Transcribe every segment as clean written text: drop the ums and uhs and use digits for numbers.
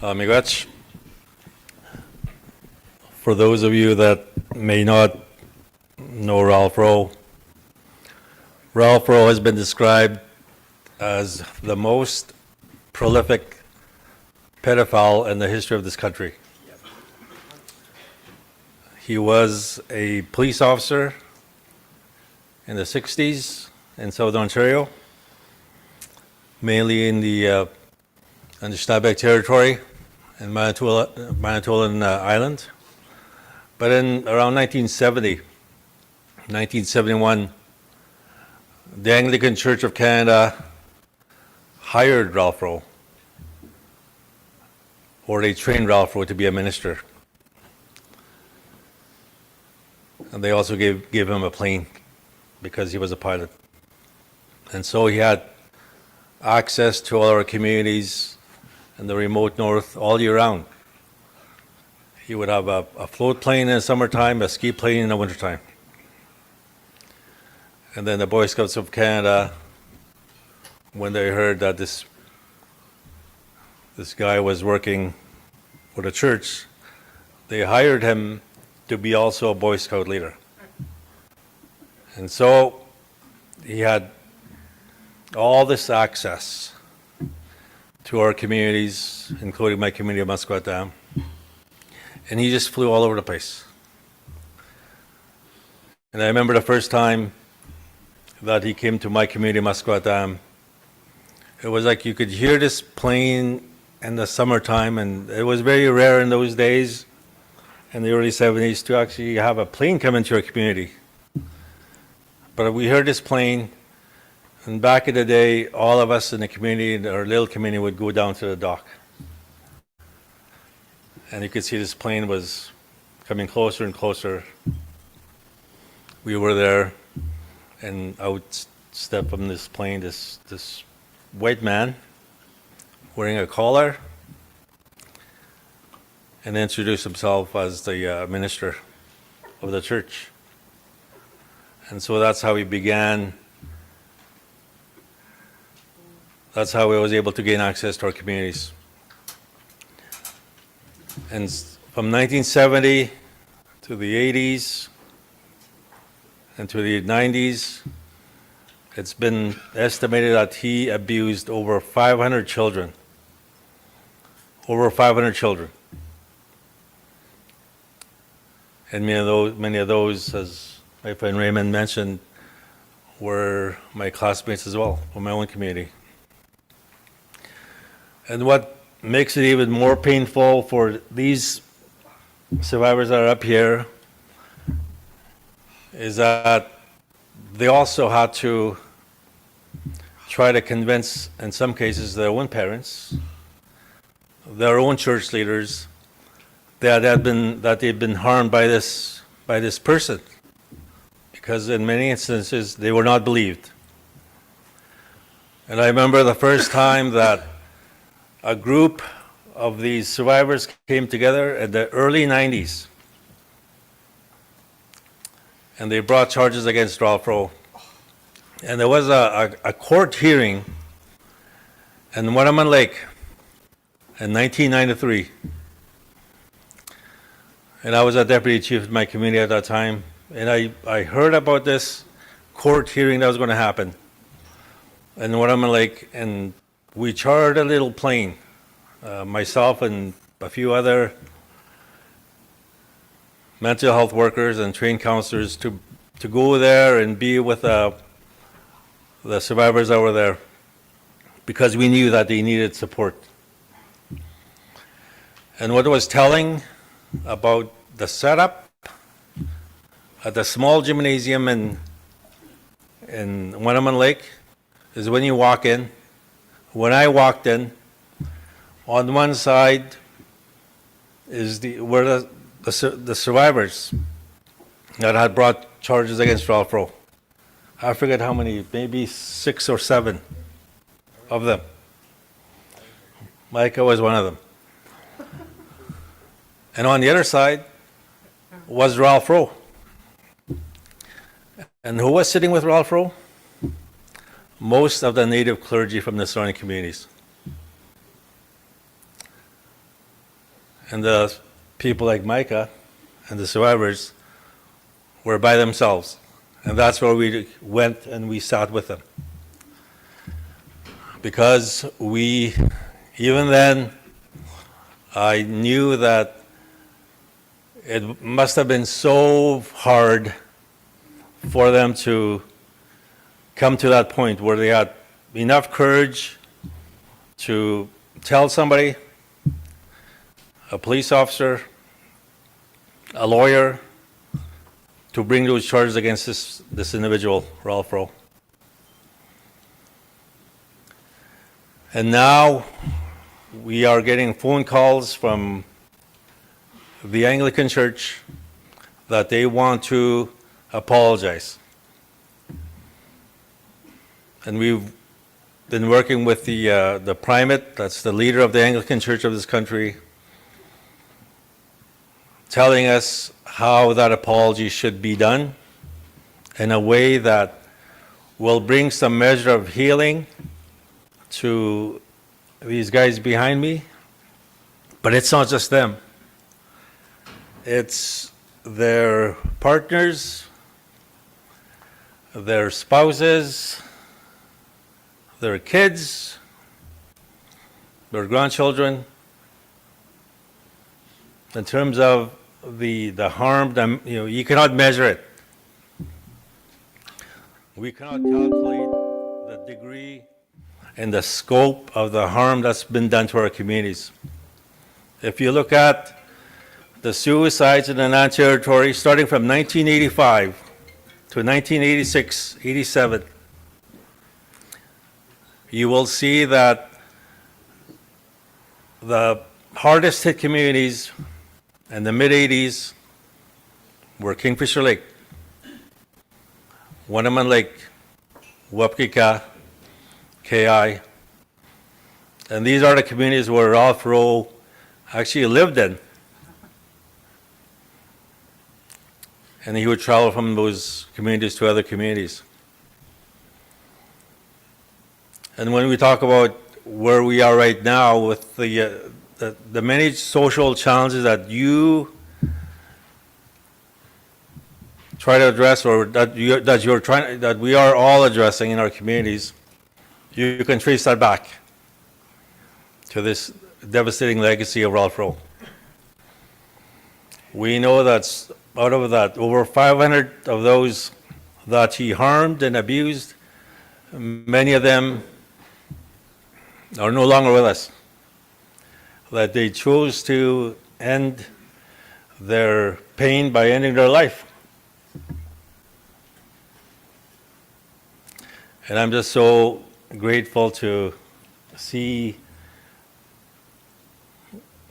Miigwech. For those of you that may not know Ralph Rowe, Ralph Rowe has been described as the most prolific pedophile in the history of this country. He was a police officer in the 60s in Southern Ontario, mainly in the Nishnawbe territory in Manitoulin Island. But in around 1971, the Anglican Church of Canada hired Ralph Rowe, or they trained Ralph Rowe to be a minister. And they also gave him a plane because he was a pilot. And so he had access to all our communities in the remote north all year round. He would have a float plane in the summertime, a ski plane in the wintertime. And then the Boy Scouts of Canada, when they heard that this guy was working for the church, they hired him to be also a Boy Scout leader. And so he had all this access to our communities, including my community of Musqueam, and he just flew all over the place. And I remember the first time that he came to my community of Musqueam, it was like you could hear this plane in the summertime, and it was very rare in those days, in the early 70s, to actually have a plane come into your community. But we heard this plane, and back in the day, all of us in the community, our little community, would go down to the dock. And you could see this plane was coming closer and closer. We were there, and out stepped from this plane this white man wearing a collar, and introduced himself as the minister of the church. And so that's how he began. That's how he was able to gain access to our communities. And from 1970 to the 80s and to the 90s, it's been estimated that he abused over 500 children. Over 500 children. And many of those, as my friend Raymond mentioned, were my classmates as well, from my own community. And what makes it even more painful for these survivors that are up here is that they also had to try to convince, in some cases, their own parents, their own church leaders, that they've been harmed by this person, because in many instances they were not believed. And I remember the first time that a group of these survivors came together in the early 90s, and they brought charges against Ralph Rowe. And there was a court hearing in ऊkiᒪwi:n Lake in 1993. And I was a deputy chief in my community at that time, and I heard about this court hearing that was going to happen in ऊkiᒪwi:n Lake, and we chartered a little plane, myself and a few other mental health workers and trained counselors to go there and be with the survivors that were there, because we knew that they needed support. And what was telling about the setup at the small gymnasium in ऊkiᒪwi:n Lake is when you walk in. When I walked in, on one side is where the survivors that had brought charges against Ralph Rowe. I forget how many, maybe 6 or 7 of them. Micah was one of them. And on the other side was Ralph Rowe. And who was sitting with Ralph Rowe? Most of the native clergy from the surrounding communities. And the people like Micah and the survivors were by themselves. And that's where we went and we sat with them. Because even then, I knew that it must have been so hard for them to come to that point where they had enough courage to tell somebody, a police officer, a lawyer, to bring those charges against this individual, Ralph Rowe. And now we are getting phone calls from the Anglican Church that they want to apologize. And we've been working with the primate, that's the leader of the Anglican Church of this country, telling us how that apology should be done in a way that will bring some measure of healing to these guys behind me. But it's not just them. It's their partners, their spouses, their kids, their grandchildren. In terms of the harm, you cannot measure it. We cannot calculate the degree and the scope of the harm that's been done to our communities. If you look at the suicides in the non-territory starting from 1985 to 1986, 87, you will see that the hardest hit communities in the mid-80s were Kingfisher Lake, Winneman Lake, Wapkika, KI, and these are the communities where Ralph Rowe actually lived in. And he would travel from those communities to other communities. And when we talk about where we are right now with the many social challenges that you try to address, or that we are all addressing in our communities, you can trace that back to this devastating legacy of Ralph Rowe. We know that out of that, over 500 of those that he harmed and abused, many of them are no longer with us. That they chose to end their pain by ending their life. And I'm just so grateful to see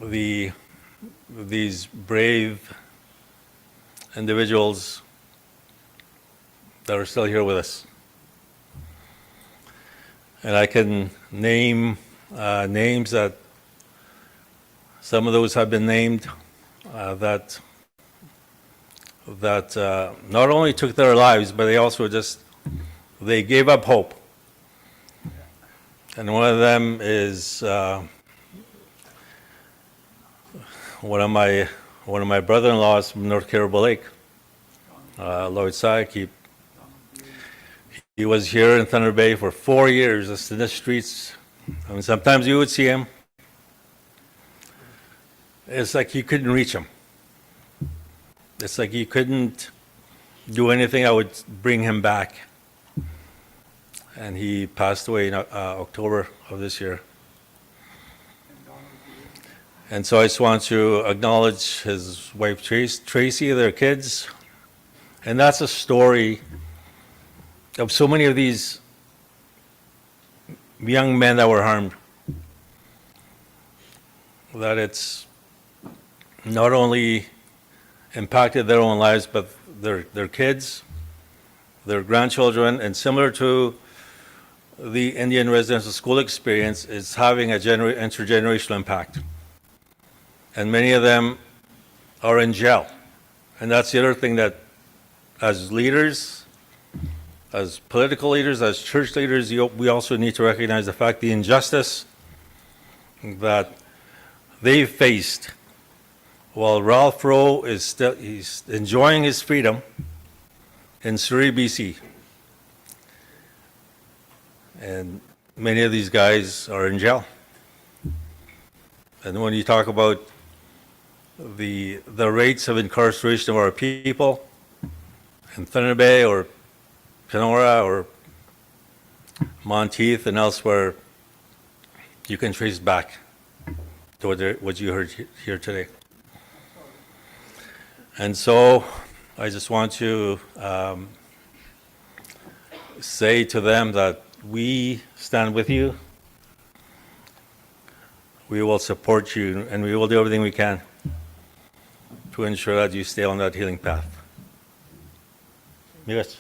these brave individuals that are still here with us. And I can name names that some of those have been named that not only took their lives, but they also they gave up hope. And one of them is one of my brother-in-laws from North Caribou Lake, Lloyd Sayak. He was here in Thunder Bay for 4 years, just in the streets. I mean, sometimes you would see him. It's like you couldn't reach him. It's like you couldn't do anything that would bring him back. And he passed away in October of this year. And so I just want to acknowledge his wife Tracy, their kids. And that's a story of so many of these young men that were harmed. That it's not only impacted their own lives, but their kids, their grandchildren, and similar to the Indian residential school experience, is having a intergenerational impact. And many of them are in jail. And that's the other thing that, as leaders, as political leaders, as church leaders, we also need to recognize the fact, the injustice that they faced While Ralph Rowe is still, he's enjoying his freedom in Surrey, BC. And many of these guys are in jail. And when you talk about the rates of incarceration of our people in Nishnawbe or Kenora or Monteith and elsewhere, you can trace back to what you heard here today. And so I just want to say to them that we stand with you. We will support you, and we will do everything we can to ensure that you stay on that healing path. Yes.